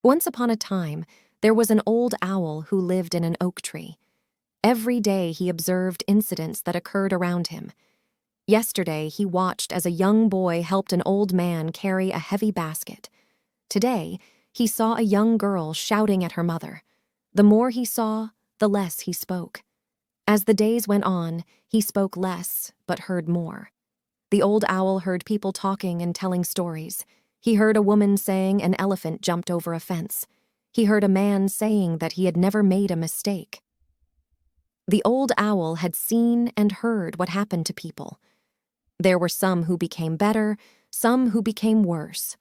Once upon a time, there was an old owl who lived in an oak tree. Every day he observed incidents that occurred around him. Yesterday, he watched as a young boy helped an old man carry a heavy basket. Today, he saw a young girl shouting at her mother. The more he saw, the less he spoke. As the days went on, he spoke less, but heard more. The old owl heard people talking and telling stories. He heard a woman saying an elephant jumped over a fence. He heard a man saying that he had never made a mistake. The old owl had seen and heard what happened to people. There were some who became better, some who became worse.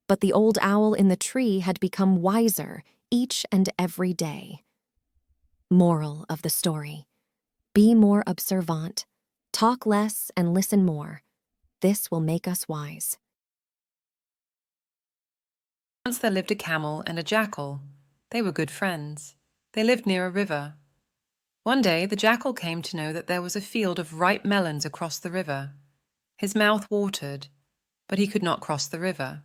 But the old owl in the tree had become wiser each and every day. Moral of the story: be more observant, talk less and listen more. This will make us wise. Once there lived a camel and a jackal. They were good friends. They lived near a river. One day the jackal came to know that there was a field of ripe melons across the river. His mouth watered, but he could not cross the river.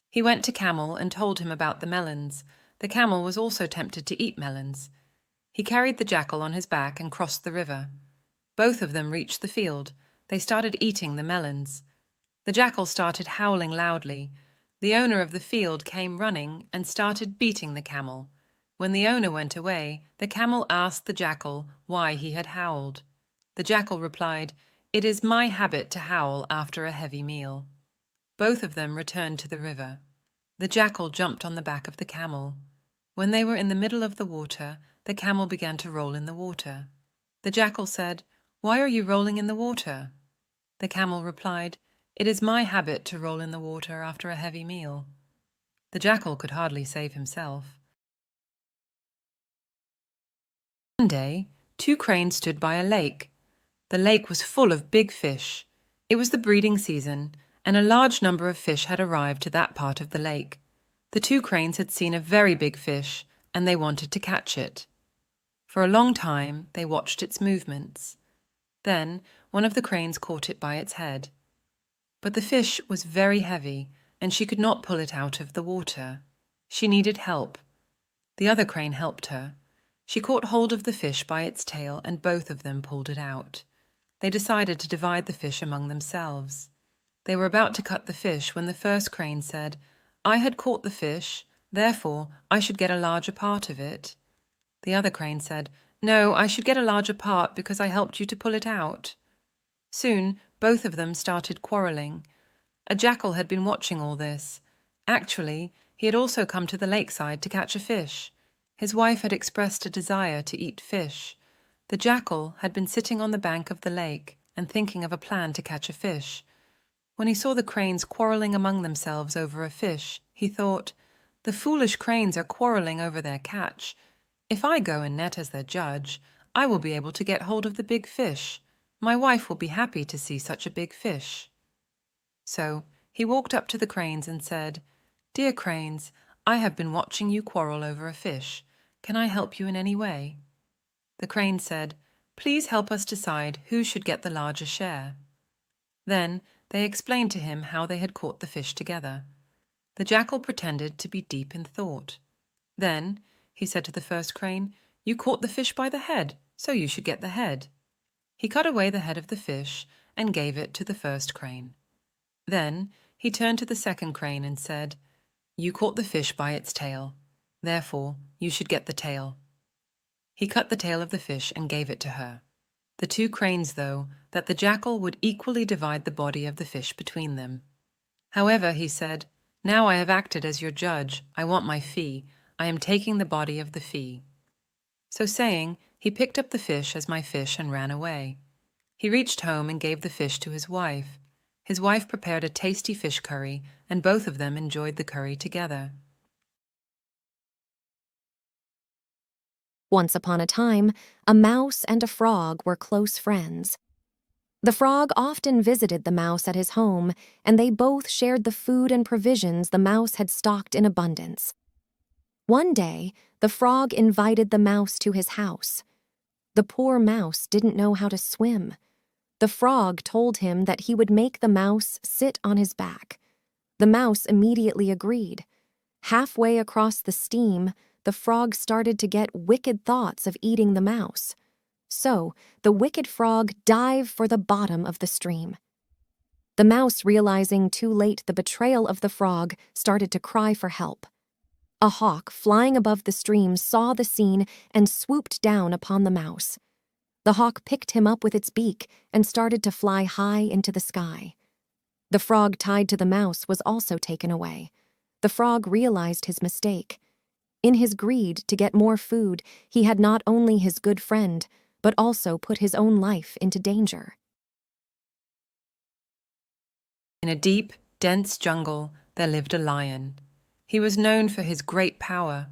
He went to Camel and told him about the melons. The camel was also tempted to eat melons. He carried the jackal on his back and crossed the river. Both of them reached the field. They started eating the melons. The jackal started howling loudly. The owner of the field came running and started beating the camel. When the owner went away, the camel asked the jackal why he had howled. The jackal replied, "It is my habit to howl after a heavy meal." Both of them returned to the river. The jackal jumped on the back of the camel. When they were in the middle of the water, the camel began to roll in the water. The jackal said, "Why are you rolling in the water?" The camel replied, "It is my habit to roll in the water after a heavy meal." The jackal could hardly save himself. One day, two cranes stood by a lake. The lake was full of big fish. It was the breeding season, and a large number of fish had arrived to that part of the lake. The two cranes had seen a very big fish, and they wanted to catch it. For a long time, they watched its movements. Then, one of the cranes caught it by its head. But the fish was very heavy, and she could not pull it out of the water. She needed help. The other crane helped her. She caught hold of the fish by its tail, and both of them pulled it out. They decided to divide the fish among themselves. They were about to cut the fish when the first crane said, "I had caught the fish, therefore I should get a larger part of it." The other crane said, "No, I should get a larger part because I helped you to pull it out." Soon, both of them started quarreling. A jackal had been watching all this. Actually, he had also come to the lakeside to catch a fish. His wife had expressed a desire to eat fish. The jackal had been sitting on the bank of the lake and thinking of a plan to catch a fish. When he saw the cranes quarreling among themselves over a fish, he thought, "The foolish cranes are quarreling over their catch. If I go and net as their judge, I will be able to get hold of the big fish. My wife will be happy to see such a big fish." So he walked up to the cranes and said, "Dear cranes, I have been watching you quarrel over a fish. Can I help you in any way?" The crane said, "Please help us decide who should get the larger share." Then they explained to him how they had caught the fish together. The jackal pretended to be deep in thought. Then he said to the first crane, "You caught the fish by the head, so you should get the head." He cut away the head of the fish and gave it to the first crane. Then he turned to the second crane and said, "You caught the fish by its tail, therefore you should get the tail." He cut the tail of the fish and gave it to her. The two cranes, though, that the jackal would equally divide the body of the fish between them. "However," he said, "now I have acted as your judge. I want my fee. I am taking the body of the fee." So saying, he picked up the fish as my fish and ran away. He reached home and gave the fish to his wife. His wife prepared a tasty fish curry, and both of them enjoyed the curry together. Once upon a time, a mouse and a frog were close friends. The frog often visited the mouse at his home, and they both shared the food and provisions the mouse had stocked in abundance. One day, the frog invited the mouse to his house. The poor mouse didn't know how to swim. The frog told him that he would make the mouse sit on his back. The mouse immediately agreed. Halfway across the steam, the frog started to get wicked thoughts of eating the mouse. So, the wicked frog dived for the bottom of the stream. The mouse, realizing too late the betrayal of the frog, started to cry for help. A hawk, flying above the stream, saw the scene and swooped down upon the mouse. The hawk picked him up with its beak and started to fly high into the sky. The frog tied to the mouse was also taken away. The frog realized his mistake. In his greed to get more food, he had not only his good friend, but also put his own life into danger. In a deep, dense jungle, there lived a lion. He was known for his great power.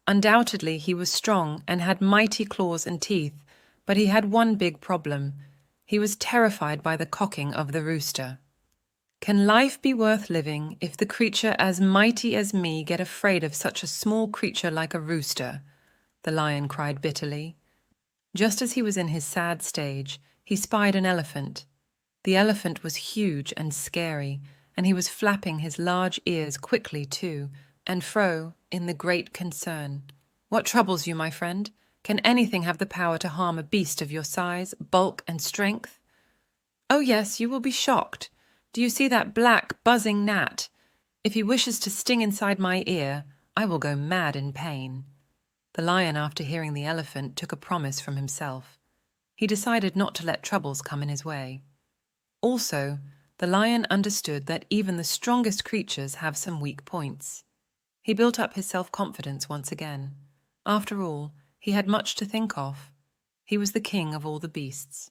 Undoubtedly, he was strong and had mighty claws and teeth, but he had one big problem. He was terrified by the cocking of the rooster. "Can life be worth living if the creature as mighty as me get afraid of such a small creature like a rooster?" the lion cried bitterly. Just as he was in his sad stage, he spied an elephant. The elephant was huge and scary, and he was flapping his large ears quickly to and fro in the great concern. "What troubles you, my friend? Can anything have the power to harm a beast of your size, bulk, and strength?" "Oh yes, you will be shocked. Do you see that black, buzzing gnat? If he wishes to sting inside my ear, I will go mad in pain." The lion, after hearing the elephant, took a promise from himself. He decided not to let troubles come in his way. Also, the lion understood that even the strongest creatures have some weak points. He built up his self-confidence once again. After all, he had much to think of. He was the king of all the beasts.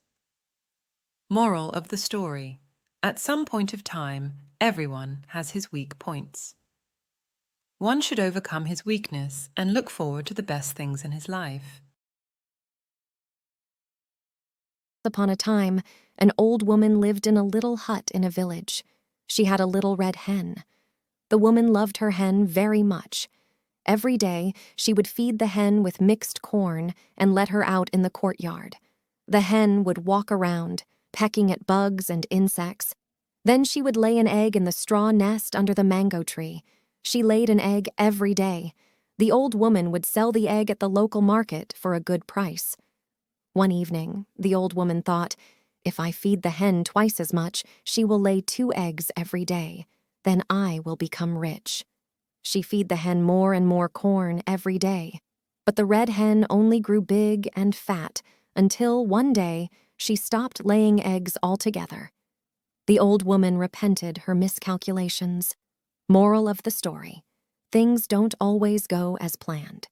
Moral of the story: at some point of time, everyone has his weak points. One should overcome his weakness and look forward to the best things in his life. Upon a time, an old woman lived in a little hut in a village. She had a little red hen. The woman loved her hen very much. Every day, she would feed the hen with mixed corn and let her out in the courtyard. The hen would walk around, pecking at bugs and insects. Then she would lay an egg in the straw nest under the mango tree. She laid an egg every day. The old woman would sell the egg at the local market for a good price. One evening, the old woman thought, "If I feed the hen twice as much, she will lay 2 eggs every day. Then I will become rich." She fed the hen more and more corn every day. But the red hen only grew big and fat until one day she stopped laying eggs altogether. The old woman repented her miscalculations. Moral of the story: things don't always go as planned.